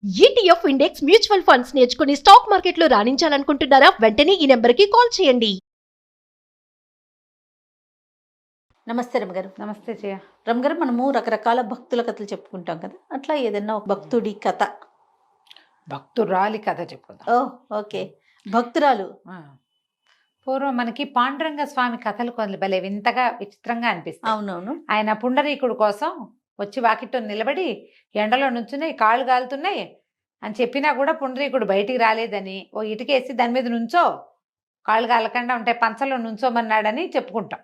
ETF index mutual funds నేర్చుకుని stock మార్కెట్లో రాణించాలనుకుంటున్నారా? వెంటనే ఈ నెంబర్కి కాల్ చేయండి. నమస్తే రమగారు. నమస్తే జయ. రమగారు, మనము రకరకాల భక్తుల కథలు చెప్పుకుంటాం కదా, అట్లా ఏదన్నా ఒక భక్తుడి కథ. భక్తురాలి కథ చెప్పుకుందాం. ఓకే. భక్తురాలు. పూర్వం మనకి పాండురంగ స్వామి కథలు కొన్ని భలే వింతగా విచిత్రంగా అనిపిస్తాయి. అవునవును. ఆయన పుండరీకుడు కోసం వచ్చి వాకిట్లో నిలబడి ఎండలో నుంచున్నాయి, కాళ్ళు కాలుతున్నాయి అని చెప్పినా కూడా పుండరీకుడు బయటికి రాలేదని ఓ ఇటుకేసి దాని మీద నుంచో, కాళ్ళు కాలకుండా ఉంటే పంచలో నుంచోమన్నాడని చెప్పుకుంటాం.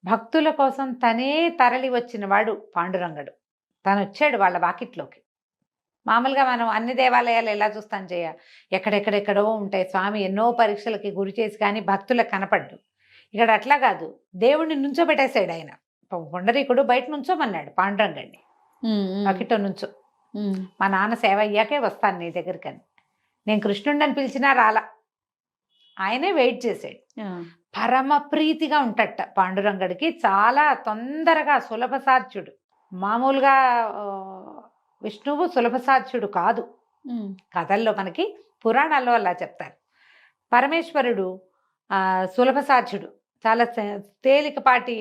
భక్తుల కోసం తనే తరలి వచ్చిన వాడు పాండురంగడు. తను వచ్చాడు వాళ్ళ వాకిట్లోకి. మామూలుగా మనం అన్ని దేవాలయాలు ఎలా చూస్తాం చేయ, ఎక్కడెక్కడెక్కడో ఉంటాయి స్వామి, ఎన్నో పరీక్షలకి గురి చేసి కానీ భక్తులకు కనపడ్డు. ఇక్కడ అట్లా కాదు, దేవుడిని నుంచోబెట్టేశాడు ఆయన. పుండరీకుడు బయట నుంచోమన్నాడు పాండురంగడిని, వాకిట్లో నుంచో, మా నాన్న సేవ అయ్యాకే వస్తాను నీ దగ్గరికి అని. నేను కృష్ణుడిని పిలిచినా రాలా, ఆయనే వెయిట్ చేశాడు. పరమ ప్రీతిగా ఉంటట పాండురంగడికి, చాలా తొందరగా సులభసాధ్యుడు. మామూలుగా విష్ణువు సులభసాధ్యుడు కాదు. కథల్లో మనకి పురాణాల్లో అలా చెప్తారు. పరమేశ్వరుడు సులభసాధ్యుడు, చాలా తేలికపాటి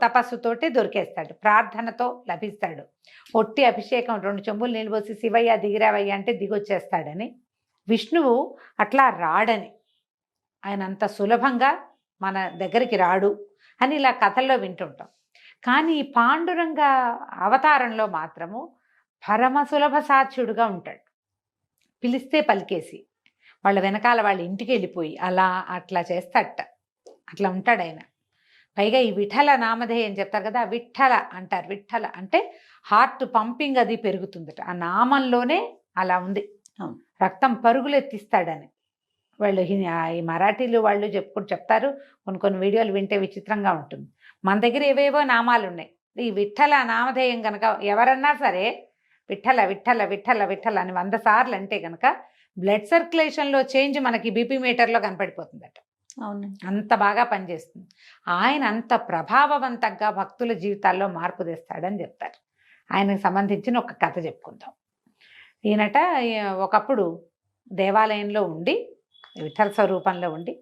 తపస్సుతోటి దొరికేస్తాడు, ప్రార్థనతో లభిస్తాడు. ఒట్టి అభిషేకం 2 చెంబులు నీళ్ళు పోసి శివయ్య దిగిరావయ్య అంటే దిగొచ్చేస్తాడని, విష్ణువు అట్లా రాడని, ఆయన అంత సులభంగా మన దగ్గరికి రాడు అని ఇలా కథల్లో వింటుంటాం. కానీ పాండురంగ అవతారంలో మాత్రము పరమ సులభ సాధ్యుడుగా ఉంటాడు. పిలిస్తే పలికేసి వాళ్ళ వెనకాల వాళ్ళ ఇంటికి వెళ్ళిపోయి అలా అట్లా చేస్తాడట. అట్లా ఉంటాడు ఆయన. పైగా ఈ విఠల నామధేయం చెప్తారు కదా, విఠల అంటారు. విఠల అంటే హార్ట్ పంపింగ్ అది పెరుగుతుందట. ఆ నామంలోనే అలా ఉంది, రక్తం పరుగులెత్తిస్తాడని. వాళ్ళు ఈ మరాఠీలు వాళ్ళు చెప్తారు. కొన్ని వీడియోలు వింటే విచిత్రంగా ఉంటుంది. మన దగ్గర ఏవేవో నామాలు ఉన్నాయి. ఈ విఠల నామధేయం కనుక ఎవరన్నా సరే విఠల విఠల విఠల విఠల అని 100 సార్లు అంటే కనుక బ్లడ్ సర్క్యులేషన్లో చేంజ్ మనకి బీపీ మీటర్లో కనపడిపోతుందట. అవును, అంత బాగా పనిచేస్తుంది. ఆయన అంత ప్రభావవంతంగా భక్తుల జీవితాల్లో మార్పు తెస్తాడని చెప్తారు. ఆయనకు సంబంధించిన ఒక కథ చెప్పుకుందాం. ఈయనట ఒకప్పుడు దేవాలయంలో ఉండి, విఠల స్వరూపంలో ఉండి,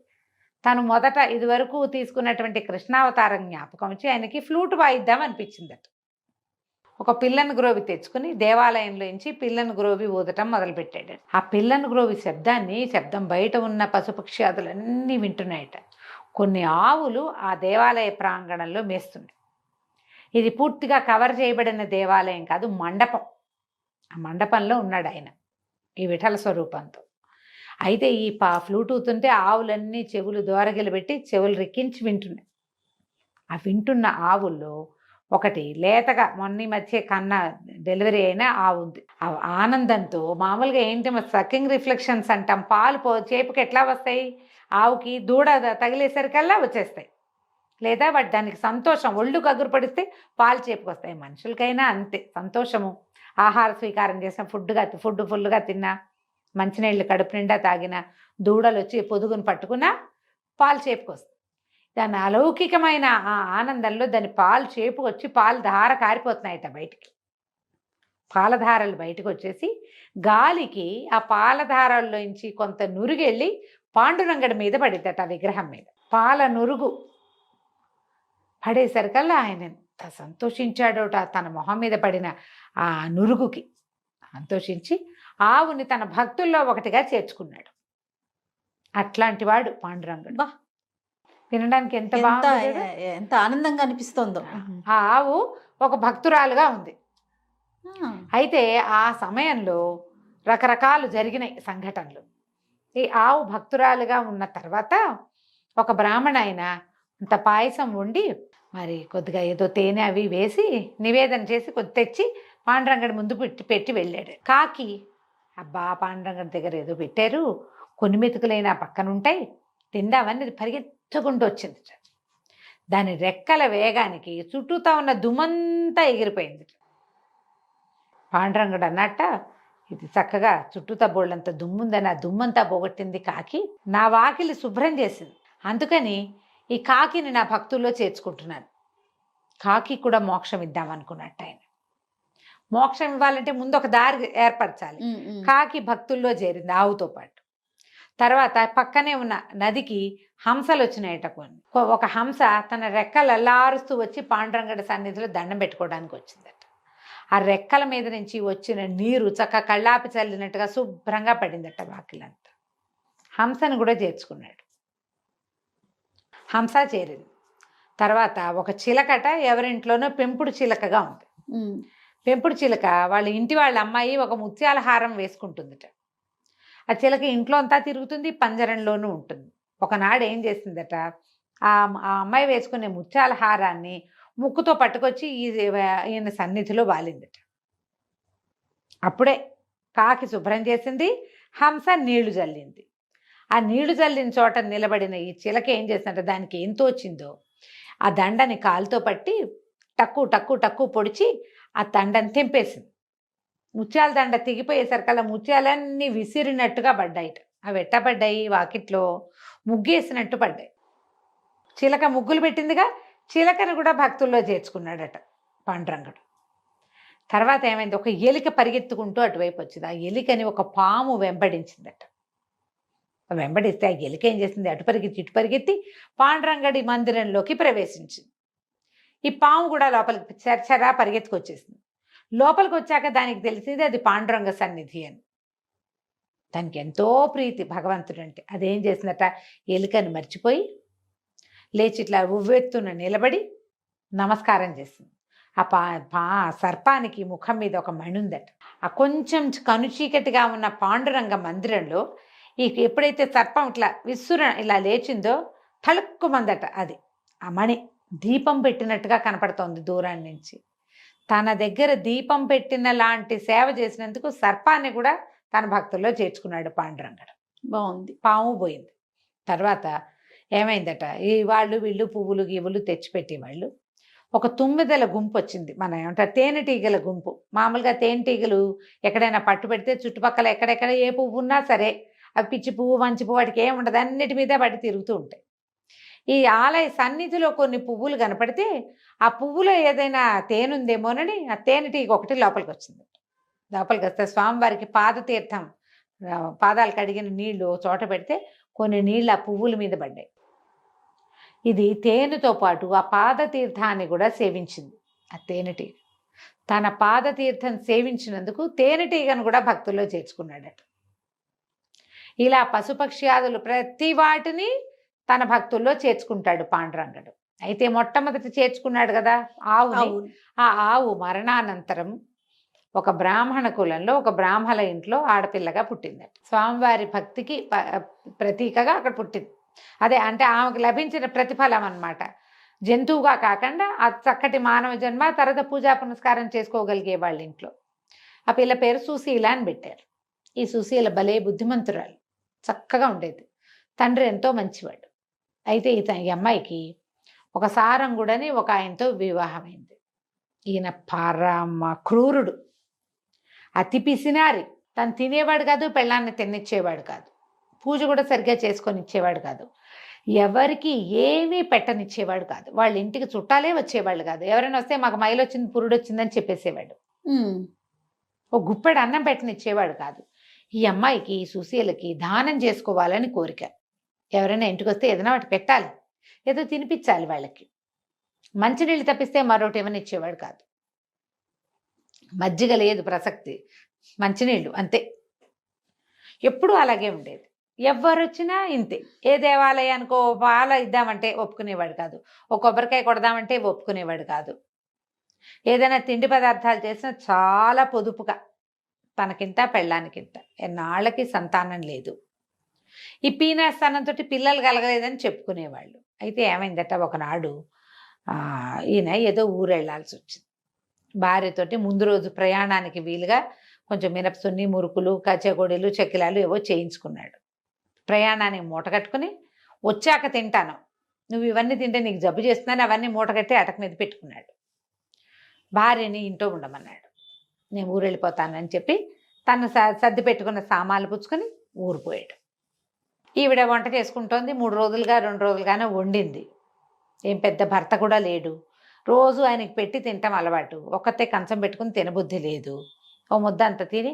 తను మొదట ఇదివరకు తీసుకున్నటువంటి కృష్ణావతారం జ్ఞాపకం వచ్చి ఆయనకి ఫ్లూట్ వాయిద్దాం అనిపించిందట. ఒక పిల్లను గ్రోవి తెచ్చుకుని దేవాలయంలో నుంచి పిల్లను గ్రోవి ఊదటం మొదలుపెట్టాడు. ఆ పిల్లను గ్రోవి శబ్దం బయట ఉన్న పశుపక్ష్యాదులన్నీ వింటున్నాయట. కొన్ని ఆవులు ఆ దేవాలయ ప్రాంగణంలో మేస్తున్నాయి. ఇది పూర్తిగా కవర్ చేయబడిన దేవాలయం కాదు, మండపం. ఆ మండపంలో ఉన్నాడు ఆయన ఈ విఠల స్వరూపంతో. అయితే ఈ ఫ్లూట్ ఊతుంటే ఆవులన్నీ చెవులు దోరగిలు పెట్టి చెవులు రెక్కించి వింటున్నాయి. ఆ వింటున్న ఆవుల్లో ఒకటి లేతగా మొన్న మధ్య కన్నా డెలివరీ అయిన ఆవు ఉంది. ఆ ఆనందంతో మామూలుగా ఏంటి సకింగ్ రిఫ్లెక్షన్స్ అంటాం, పాలు చేపుకి ఎట్లా వస్తాయి, ఆవుకి దూడ తగిలేసరికల్లా వచ్చేస్తాయి. లేదా వాటి దానికి సంతోషం, ఒళ్ళు గగురు పడిస్తే పాలు చేపుకొస్తాయి. మనుషులకైనా అంతే సంతోషము. ఆహార స్వీకారం చేసిన ఫుడ్ ఫుల్గా తిన్నా, మంచినీళ్ళు కడుపు నిండా తాగిన, దూడలు వచ్చి పొదుగును పట్టుకున్నా పాలు చేపుకొస్తాయి. దాని అలౌకికమైన ఆ ఆనందంలో దాని పాలు చేపుకొచ్చి పాలు ధార కారిపోతున్నాయట బయటికి. పాలధారలు బయటకు వచ్చేసి గాలికి ఆ పాలధారల్లోంచి కొంత నురుగెళ్ళి పాండురంగడి మీద పడిద్దట, ఆ విగ్రహం మీద. పాల నురుగు పడేసరికల్లా ఆయన ఎంత సంతోషించాడోట. తన మొహం మీద పడిన ఆ నురుగుకి సంతోషించి ఆవుని తన భక్తుల్లో ఒకటిగా చేర్చుకున్నాడు. అట్లాంటి వాడు పాండురంగడు. వినడానికి ఎంత బాగుంది, ఎంత ఆనందంగా అనిపిస్తుందో. ఆ ఆవు ఒక భక్తురాలుగా ఉంది. అయితే ఆ సమయంలో రకరకాలు జరిగినాయి సంఘటనలు. ఈ ఆవు భక్తురాలుగా ఉన్న తర్వాత ఒక బ్రాహ్మణ ఆయన అంత పాయసం వండి మరి కొద్దిగా ఏదో తేనె అవి వేసి నివేదన చేసి కొద్ది తెచ్చి పాండురంగడి ముందు పెట్టి వెళ్ళాడు. కాకి, అబ్బా పాండురంగడి దగ్గర ఏదో పెట్టారు, కొన్ని మెతుకులైన పక్కన ఉంటాయి, తిందామని ఇది పరిగెత్తుకుంటూ వచ్చింది. దాని రెక్కల వేగానికి చుట్టూతా ఉన్న దుమ్మంతా ఎగిరిపోయింది. పాండురంగడు అన్నట్ట, ఇది చక్కగా చుట్టూతా బోళ్ళంత దుమ్ముందని ఆ దుమ్మంతా పోగొట్టింది కాకి, నా వాకిలి శుభ్రం చేసింది, అందుకని ఈ కాకిని నా భక్తుల్లో చేర్చుకుంటున్నాను. కాకి కూడా మోక్షం ఇద్దామనుకున్నట్టు ఆయన మోక్షం ఇవ్వాలంటే ముందు ఒక దారి ఏర్పరచాలి. కాకి భక్తుల్లో చేరింది ఆవుతో పాటు. తర్వాత పక్కనే ఉన్న నదికి హంసలు వచ్చినాయట కొన్ని. ఒక హంస తన రెక్కలు అల్లారుస్తూ వచ్చి పాండురంగడి సన్నిధిలో దండం పెట్టుకోవడానికి వచ్చిందట. ఆ రెక్కల మీద నుంచి వచ్చిన నీరు చక్క కళ్ళాపి చల్లినట్టుగా శుభ్రంగా పడిందట వాకిలంతా. హంసను కూడా చేర్చుకున్నాడు. హంస చేరింది. తర్వాత ఒక చిలకట ఎవరింట్లోనో పెంపుడు చిలకగా ఉంది. పెంపుడు చిలక వాళ్ళ ఇంటి వాళ్ళ అమ్మాయి ఒక ముత్యాల హారం వేసుకుంటుందట. ఆ చిలక ఇంట్లో అంతా తిరుగుతుంది, పంజరంలోనూ ఉంటుంది. ఒకనాడు ఏం చేసిందట, ఆ అమ్మాయి వేసుకునే ముత్యాల హారాన్ని ముక్కుతో పట్టుకొచ్చి ఈయన సన్నిధిలో వాలిందట. అప్పుడే కాకి శుభ్రం చేసింది, హంస నీళ్లు జల్లింది. ఆ నీళ్లు జల్లిన చోట నిలబడిన ఈ చిలక ఏం చేసిందంటే దానికి ఏం తోచిందో ఆ దండని కాలుతో పట్టి టక్కు టక్కు టక్కు పొడిచి ఆ దండని తెంపేసింది. ముత్యాల దండ తెగిపోయేసరికల్లా ముత్యాలన్నీ విసిరినట్టుగా పడ్డాయిట. అవి ఎట్టబడ్డాయి, వాకిట్లో ముగ్గేసినట్టు పడ్డాయి. చిలక ముగ్గులు పెట్టిందిగా, చిలకను కూడా భక్తుల్లో చేర్చుకున్నాడట పాండురంగడు. తర్వాత ఏమైంది, ఒక ఎలిక పరిగెత్తుకుంటూ అటువైపు వచ్చింది. ఆ ఎలికని ఒక పాము వెంబడించిందట. వెంబడిస్తే ఆ ఎలిక ఏం చేసింది, అటు పరిగెత్తి ఇటు పరిగెత్తి పాండురంగడి మందిరంలోకి ప్రవేశించింది. ఈ పాము కూడా లోపలికి చరచరా పరిగెత్తుకొచ్చేసింది. లోపలికి వచ్చాక దానికి తెలిసింది అది పాండురంగ సన్నిధి అని. దానికి ఎంతో ప్రీతి భగవంతుడు అంటే. అదేం చేసిందట, ఎలుకని మర్చిపోయి లేచి ఇట్లా ఉవ్వెత్తున నిలబడి నమస్కారం చేసింది. ఆ సర్పానికి ముఖం మీద ఒక మణి ఉందట. ఆ కొంచెం కనుచీకటిగా ఉన్న పాండురంగ మందిరంలో ఎప్పుడైతే సర్పం ఇట్లా ఇలా లేచిందో తళుక్కుమందట. అది ఆ మణి దీపం పెట్టినట్టుగా కనపడుతోంది దూరం నుంచి. తన దగ్గర దీపం పెట్టిన లాంటి సేవ చేసినందుకు సర్పాన్ని కూడా తన భక్తుల్లో చేర్చుకున్నాడు పాండురంగడు. బాగుంది. పాము పోయింది. తర్వాత ఏమైందట, వీళ్ళు పువ్వులు గివ్వులు తెచ్చిపెట్టేవాళ్ళు. ఒక తుమ్మిదల గుంపు వచ్చింది. మన ఏమంటారు, తేనెటీగల గుంపు. మామూలుగా తేనెటీగలు ఎక్కడైనా పట్టు పెడితే చుట్టుపక్కల ఎక్కడెక్కడ ఏ పువ్వు ఉన్నా సరే అవి పిచ్చి పువ్వు మంచి పువ్వు వాటికి ఏముండదు, అన్నిటి మీద పడి తిరుగుతూ ఉంటాయి. ఈ ఆలయ సన్నిధిలో కొన్ని పువ్వులు కనపడితే ఆ పువ్వులో ఏదైనా తేనుందేమోనని ఆ తేనెటీగ ఒకటి లోపలికి వచ్చింది. లోపలికి వస్తే స్వామివారికి పాదతీర్థం, పాదాలు కడిగిన నీళ్లు చోట పెడితే కొన్ని నీళ్ళు ఆ పువ్వుల మీద పడ్డాయి. ఇది తేనెతో పాటు ఆ పాదతీర్థాన్ని కూడా సేవించింది. ఆ తేనెటీగ తన పాదతీర్థం సేవించినందుకు తేనెటీగను కూడా భక్తుల్లో చేర్చుకున్నాడట. ఇలా పశుపక్ష్యాదులు ప్రతి వాటిని తన భక్తుల్లో చేర్చుకుంటాడు పాండురంగడు. అయితే మొట్టమొదటి చేర్చుకున్నాడు కదా ఆవుని. ఆ ఆవు మరణానంతరం ఒక బ్రాహ్మణ కులంలో ఒక బ్రాహ్మణ ఇంట్లో ఆడపిల్లగా పుట్టిందట. స్వామివారి భక్తికి ప్రతీకగా అక్కడ పుట్టింది. అదే అంటే ఆమెకు లభించిన ప్రతిఫలం అన్నమాట. జంతువుగా కాకుండా ఆ చక్కటి మానవ జన్మ, తర్వాత పూజా పునస్కారం చేసుకోగలిగే వాళ్ళ ఇంట్లో. ఆ పిల్ల పేరు సుశీల అని పెట్టారు. ఈ సుశీల భలే బుద్ధిమంతురాలు, చక్కగా ఉండేది. తండ్రి ఎంతో మంచివాడు. అయితే ఈ అమ్మాయికి ఒక సారంగుడని ఒక ఆయనతో వివాహమైంది. ఈయన పరమ క్రూరుడు, అతి పిసినారి. తను తినేవాడు కాదు, పెళ్ళాన్ని తినిచ్చేవాడు కాదు, పూజ కూడా సరిగ్గా చేసుకొని ఇచ్చేవాడు కాదు, ఎవరికి ఏమీ పెట్టనిచ్చేవాడు కాదు, వాళ్ళ ఇంటికి చుట్టాలే వచ్చేవాళ్ళు కాదు. ఎవరైనా వస్తే మాకు మైలొచ్చింది పురుడు వచ్చిందని చెప్పేసేవాడు. ఓ గుప్పెడు అన్నం పెట్టనిచ్చేవాడు కాదు. ఈ అమ్మాయికి సుశీలకి దానం చేసుకోవాలని కోరిక. ఎవరైనా ఇంటికి వస్తే ఏదైనా వాటి పెట్టాలి, ఏదో తినిపించాలి వాళ్ళకి. మంచినీళ్ళు తప్పిస్తే మరొకటి ఏమైనా ఇచ్చేవాడు కాదు. మజ్జిగ లేదు ప్రసక్తి, మంచినీళ్ళు అంతే. ఎప్పుడూ అలాగే ఉండేది. ఎవరు వచ్చినా ఇంతే. ఏ దేవాలయానికో పాల ఇద్దామంటే ఒప్పుకునేవాడు కాదు, ఓ కొబ్బరికాయ కొడదామంటే ఒప్పుకునేవాడు కాదు. ఏదైనా తిండి పదార్థాలు చేసినా చాలా పొదుపుగా, తనకింత పెళ్ళానికింత. ఎన్నాళ్ళకి సంతానం లేదు. ఈ పీనాస్థానంతో పిల్లలు కలగలేదని చెప్పుకునేవాళ్ళు. అయితే ఏమైందట, ఒకనాడు ఈయన ఏదో ఊరు వెళ్ళాల్సి వచ్చింది. భార్యతోటి ముందు రోజు ప్రయాణానికి వీలుగా కొంచెం మినపసున్ని, మురుకులు, కచ్చగొడీలు, చెక్కిలాలు ఏవో చేయించుకున్నాడు. ప్రయాణానికి మూట కట్టుకుని వచ్చాక తింటాను, నువ్వు ఇవన్నీ తింటే నీకు జబ్బు చేస్తున్నాను, అవన్నీ మూట కట్టి అటక మీద పెట్టుకున్నాడు. భార్యని ఇంట్లో ఉండమన్నాడు. నేను ఊరు వెళ్ళిపోతానని చెప్పి తను సర్ది పెట్టుకున్న సామాన్లు పుచ్చుకొని ఊరిపోయాడు. ఈవిడ వంట చేసుకుంటోంది. 3 రోజులుగా 2 రోజులుగానే వండింది. ఏం పెద్ద భర్త కూడా లేడు. రోజు ఆయనకి పెట్టి తింటాం అలవాటు. ఒక్కతే కంచం పెట్టుకుని తినబుద్ధి లేదు. ఓ ముద్ద అంత తిని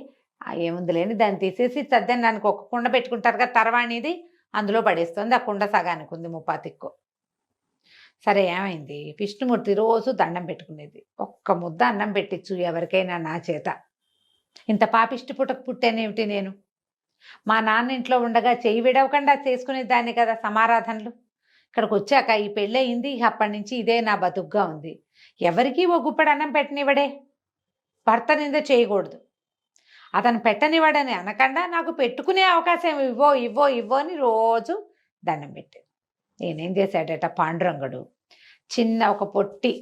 ఏముంది లేని దాన్ని తీసేసి సర్దని దానికి ఒక కుండ పెట్టుకుంటారు కదా తర్వాణిది, అందులో పడేస్తుంది. ఆ కుండ సగానికి ఉంది ముప్పాతిక్కో. సరే ఏమైంది, విష్ణుమూర్తి రోజు దండం పెట్టుకునేది. ఒక్క ముద్ద అన్నం పెట్టించు ఎవరికైనా నా చేత. ఇంత పాపిష్టి పుట్టకు పుట్టానేమిటి నేను? మా నాన్న ఇంట్లో ఉండగా చెయ్యి విడవకుండా చేసుకునేదాన్ని కదా సమారాధనలు. ఇక్కడికి వచ్చాక ఈ పెళ్ళయింది, ఇక అప్పటి నుంచి ఇదే నా బతుకుగా ఉంది. ఎవరికీ ఓ గుప్పడి అన్నం పెట్టనివ్వడే. భర్త నింద చేయకూడదు. అతను పెట్టనివ్వడని అనకుండా నాకు పెట్టుకునే అవకాశం ఇవ్వో ఇవ్వో ఇవ్వో అని రోజు దండం పెట్టేది. నేనేం చేశాడట పాండురంగుడు, చిన్న ఒక పొట్టి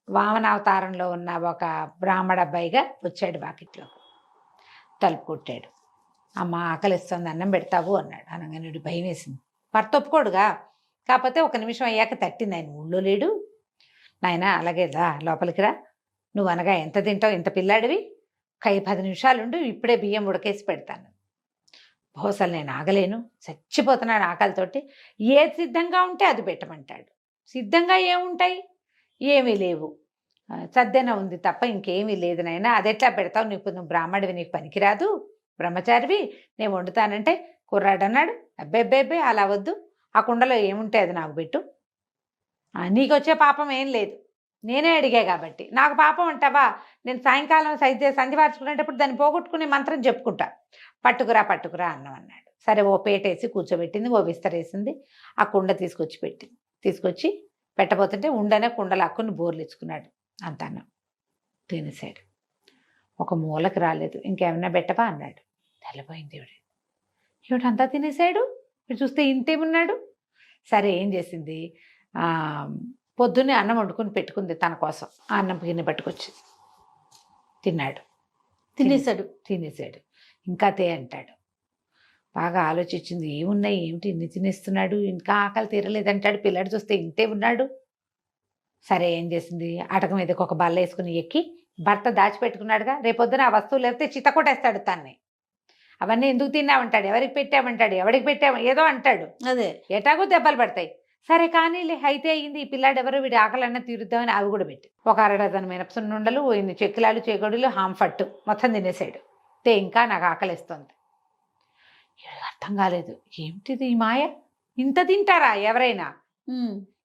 వామనావతారంలో ఉన్న ఒక బ్రాహ్మణ అబ్బాయిగా వచ్చాడు వాకిట్లో. తలుపు కొట్టాడు. అమ్మ ఆకలిస్తుంది అన్నం పెడతావు అన్నాడు. అనగానే భయం వేసింది. భర్త ఒప్పుకోడుగా. కాకపోతే ఒక నిమిషం అయ్యాక తట్టింది. ఆయన ఊళ్ళో లేడు. నాయన అలాగే రా లోపలికి రా, నువ్వు అనగా ఎంత తింటావు, ఇంత పిల్లాడివి, 10 నిమిషాలుండు, ఇప్పుడే బియ్యం ఉడకేసి పెడతాను. బహుశా నేను ఆగలేను, చచ్చిపోతున్నాడు ఆకలితోటి. ఏది సిద్ధంగా ఉంటే అది పెట్టమంటాడు. సిద్ధంగా ఏముంటాయి, ఏమీ లేవు. సద్దెన ఉంది తప్ప ఇంకేమీ లేదు నాయన, అదెట్లా పెడతావు, నువ్వు బ్రాహ్మడివి, నీకు పనికిరాదు, బ్రహ్మచారివి, నేను వండుతానంటే. కుర్రాడు అన్నాడు, అబ్బే అలా వద్దు, ఆ కుండలో ఏముంటే అది నాకు పెట్టు. నీకు వచ్చే పాపం ఏం లేదు, నేనే అడిగా కాబట్టి. నాకు పాపం అంటావా, నేను సాయంకాలం సంధి వార్చుకునేటప్పుడు దాన్ని పోగొట్టుకునే మంత్రం చెప్పుకుంటా. పట్టుకురా అన్నం అన్నాడు. సరే ఓ పేటేసి కూర్చోబెట్టింది, ఓ విస్తరేసింది, ఆ కుండ తీసుకొచ్చి పెట్టింది. తీసుకొచ్చి పెట్టబోతుంటే ఉండనే కుండలు అక్కుని బోర్లు ఇచ్చుకున్నాడు. అంత అన్నం తినేసాడు. ఒక మూలకు రాలేదు. ఇంకేమన్నా పెట్టవా అన్నాడు. తెల్లపోయింది ఈవిడ అంతా తినేసాడు. ఇప్పుడు చూస్తే ఇంతేమున్నాడు. సరే ఏం చేసింది, పొద్దున్నే అన్నం వండుకొని పెట్టుకుంది తన కోసం. ఆ అన్నం గిన్నె పట్టుకొచ్చి తిన్నాడు. తినేసాడు. ఇంకా తే అంటాడు. బాగా ఆలోచించింది, ఏమున్నాయి ఏమిటి ఇన్ని తినేస్తున్నాడు, ఇంకా ఆకలి తీరలేదంటాడు. పిల్లాడు చూస్తే ఇంతే ఉన్నాడు. సరే ఏం చేసింది, అటక మీదకి ఒక బల్ల వేసుకుని ఎక్కి, భర్త దాచిపెట్టుకున్నాడుగా, రేపొద్దున ఆ వస్తువులు లేకపోతే చితకొట్టేస్తాడు తన్ని. అవన్నీ ఎందుకు తిన్నామంటాడు, ఎవరికి పెట్టామంటాడు, ఎవరికి పెట్టాము ఏదో అంటాడు. అదే ఎటాగో దెబ్బలు పడతాయి. సరే కానీ అయితే అయింది, ఈ పిల్లాడు ఎవరో వీడి ఆకలన్నా తీరుద్దామని అవి కూడా పెట్టి ఒక 6 డజన్ మినపసున్నుండలు, ఇన్ని చెక్కిలాలు, చేగొడులు, హాంఫట్టు మొత్తం తినేసాడు. ఇంకా నాకు ఆకలిస్తుంది. అర్థం కాలేదు, ఏమిటిది ఈ మాయ, ఇంత తింటారా ఎవరైనా?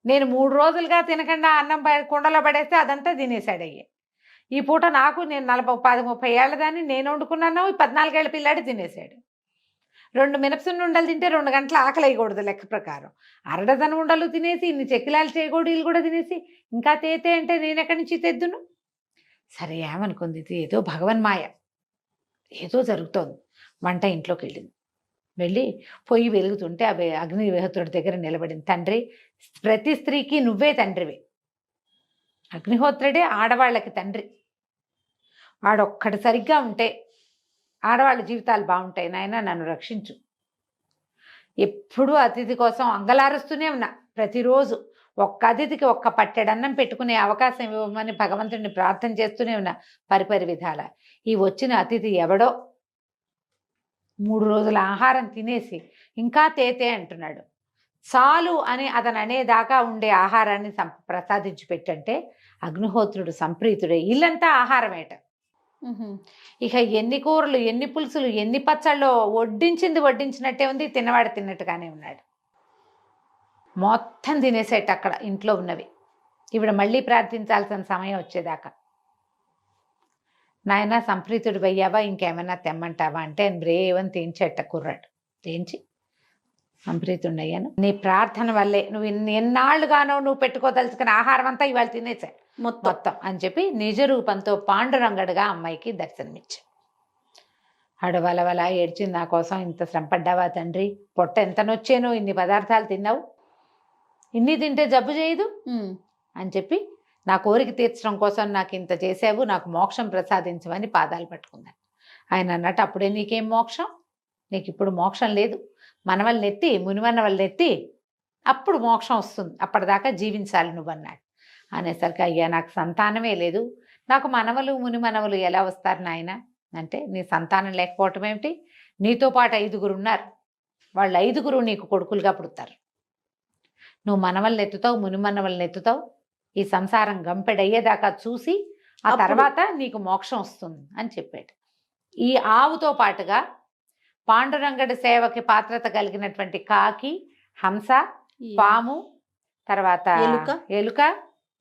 నేను 3 రోజులుగా తినకుండా అన్నం కుండలో పడేస్తే అదంతా తినేసాడు. ఈ పూట నాకు, నేను 40-30 ఏళ్ళ దాన్ని నేను వండుకున్నాను, 14 ఏళ్ళ పిల్లాడి తినేసాడు. 2 మినపసున్ను ఉండలు తింటే 2 గంటల ఆకలి వేయకూడదు లెక్క ప్రకారం. 6 డజన్ ఉండలు తినేసి, ఇన్ని చెక్కిలాలు, చేగోడీలు కూడా తినేసి ఇంకా తేతే అంటే నేను ఎక్కడి నుంచి తెద్దును? సరే ఏమనుకుంది, ఇది ఏదో భగవన్మాయ, ఏదో జరుగుతోంది. వంట ఇంట్లోకి వెళ్ళి పొయ్యి వెలుగుతుంటే అవి అగ్నిహోత్రుడి దగ్గర నిలబడింది. తండ్రి, ప్రతి స్త్రీకి నువ్వే తండ్రివి. అగ్నిహోత్రుడే ఆడవాళ్ళకి తండ్రి. వాడొక్కడు సరిగ్గా ఉంటే ఆడవాళ్ళ జీవితాలు బాగుంటాయి. నాయన నన్ను రక్షించు. ఎప్పుడూ అతిథి కోసం అంగలారుస్తూనే ఉన్నా. ప్రతిరోజు ఒక్క అతిథికి ఒక్క పట్టెడన్నం పెట్టుకునే అవకాశం ఇవ్వమని భగవంతుడిని ప్రార్థన చేస్తూనే ఉన్నా పరిపరి విధాల. ఈ వచ్చిన అతిథి ఎవడో 3 రోజుల ఆహారం తినేసి ఇంకా తేతే అంటున్నాడు. చాలు అని అతను అనేదాకా ఉండే ఆహారాన్ని ప్రసాదించి పెట్టంటే అగ్నిహోత్రుడు సంప్రీతుడే. ఇల్లంతా ఆహారమేట. ఇక ఎన్ని కూరలు, ఎన్ని పులుసులు, ఎన్ని పచ్చళ్ళు, వడ్డించినట్టే ఉంది, తిన్నవాడు తిన్నట్టుగానే ఉన్నాడు. మొత్తం తినేసేట అక్కడ ఇంట్లో ఉన్నవి. ఈవిడ మళ్ళీ ప్రార్థించాల్సిన సమయం వచ్చేదాకా. నాయన సంప్రీతుడు అయ్యావా, ఇంకేమైనా తెమ్మంటావా అంటే బ్రేవని తీయించేట కుర్రాడు. తీయించి సంప్రీతుడు అయ్యాను, నీ ప్రార్థన వల్లే, నువ్వు ఎన్నాళ్ళుగానో నువ్వు పెట్టుకోదలుచుకున్న ఆహారం అంతా ఇవాళ తినేసాడు మొత్తం అని చెప్పి నిజ రూపంతో పాండురంగడుగా అమ్మాయికి దర్శనమిచ్చాడు. అడవలవల ఏడ్చింది, నా కోసం ఇంత శ్రమపడ్డావా తండ్రి, పొట్ట ఎంత నొచ్చానో, ఇన్ని పదార్థాలు తిన్నావు, ఇన్ని తింటే జబ్బు చేయదు అని చెప్పి నా కోరిక తీర్చడం కోసం నాకు ఇంత చేసావు, నాకు మోక్షం ప్రసాదించమని పాదాలు పట్టుకున్నాను. ఆయన అన్నట్టు, అప్పుడే నీకేం మోక్షం, నీకు ఇప్పుడు మోక్షం లేదు, మనవల్ని ఎత్తి, మునిమన్నవల్ని ఎత్తి అప్పుడు మోక్షం వస్తుంది, అప్పటిదాకా జీవించాలి నువ్వు అన్నాడు. అనేసరికి, అయ్యా నాకు సంతానమే లేదు, నాకు మనవలు మునిమనవలు ఎలా వస్తారు నాయన అంటే, నీ సంతానం లేకపోవటం ఏమిటి, నీతో పాటు 5గురు ఉన్నారు, వాళ్ళు 5గురు నీకు కొడుకులుగా పుడతారు, నువ్వు మనవల్ని ఎత్తుతావు, మునిమన్నవల్ని ఎత్తుతావు, ఈ సంసారం గంపెడయ్యేదాకా చూసి ఆ అప్పుడు- తర్వాత నీకు మోక్షం వస్తుంది అని చెప్పాడు. ఈ ఆవుతో పాటుగా పాండురంగడి సేవకి పాత్రత కలిగినటువంటి కాకి, హంస, పాము, తర్వాత ఎలుక?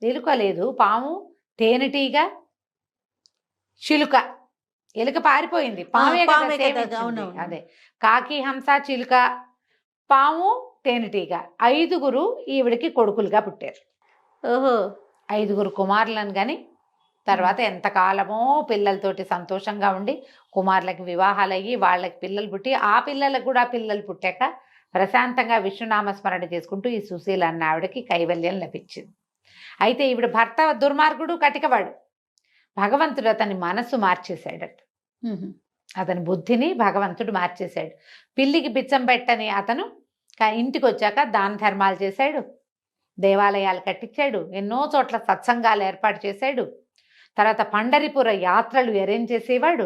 ఎలుక లేదు, పాము, తేనెటీగ, చిలుక. ఎలుక పారిపోయింది, పామే కదా పామే కదా, సేవించింది. అవునవును. అదే కాకి, హంస, చిలుక, పాము, తేనెటీగ 5గురు ఈవిడికి కొడుకులుగా పుట్టారు. ఓహో 5గురు కుమారులను కానీ తర్వాత ఎంతకాలమో పిల్లలతోటి సంతోషంగా ఉండి కుమారులకి వివాహాలు అయ్యి వాళ్ళకి పిల్లలు పుట్టి ఆ పిల్లలకు కూడా పిల్లలు పుట్టాక ప్రశాంతంగా విష్ణునామ స్మరణ చేసుకుంటూ ఈ సుశీల అన్న ఆవిడకి కైవల్యం లభించింది. అయితే ఈవిడ భర్త దుర్మార్గుడు, కటికవాడు. భగవంతుడు అతని మనస్సు మార్చేశాడట. అతని బుద్ధిని భగవంతుడు మార్చేశాడు. పిల్లికి బిచ్చం పెట్టని అతను ఇంటికి వచ్చాక దాన ధర్మాలు చేశాడు, దేవాలయాలు కట్టించాడు, ఎన్నో చోట్ల సత్సంగాలు ఏర్పాటు చేశాడు. తర్వాత పండరిపుర యాత్రలు అరేంజ్ చేసేవాడు.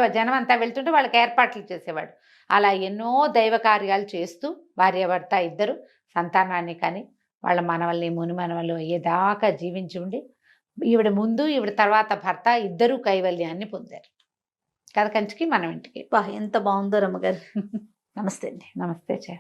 జనం అంతా వెళ్తుంటే వాళ్ళకి ఏర్పాట్లు చేసేవాడు. అలా ఎన్నో దైవ కార్యాలు చేస్తూ భార్యాభర్త ఇద్దరు సంతానాన్ని కానీ వాళ్ళ మనవల్ని ముని మనవలు అయ్యేదాకా జీవించి ఉండి ఈవిడ ముందు ఈవిడ తర్వాత భర్త ఇద్దరు కైవల్యాన్ని పొందారు. కథ కంచికి మనం ఇంటికి. ఎంత బాగుందో రమ్మగారు. నమస్తే అండి. నమస్తే చే